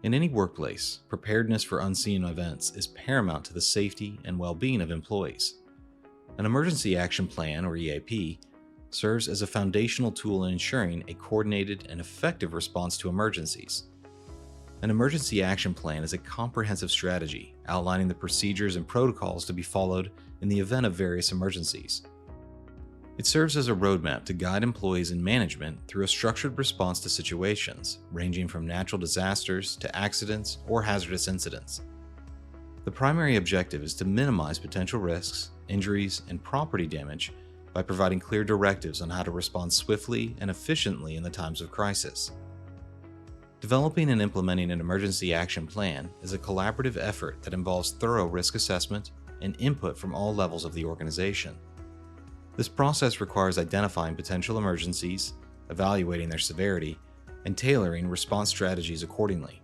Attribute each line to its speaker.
Speaker 1: In any workplace, preparedness for unseen events is paramount to the safety and well-being of employees. An Emergency Action Plan, or EAP, serves as a foundational tool in ensuring a coordinated and effective response to emergencies. An emergency action plan is a comprehensive strategy outlining the procedures and protocols to be followed in the event of various emergencies. It serves as a roadmap to guide employees and management through a structured response to situations, ranging from natural disasters to accidents or hazardous incidents. The primary objective is to minimize potential risks, injuries, and property damage by providing clear directives on how to respond swiftly and efficiently in the times of crisis. Developing and implementing an emergency action plan is a collaborative effort that involves thorough risk assessment and input from all levels of the organization. This process requires identifying potential emergencies, evaluating their severity, and tailoring response strategies accordingly.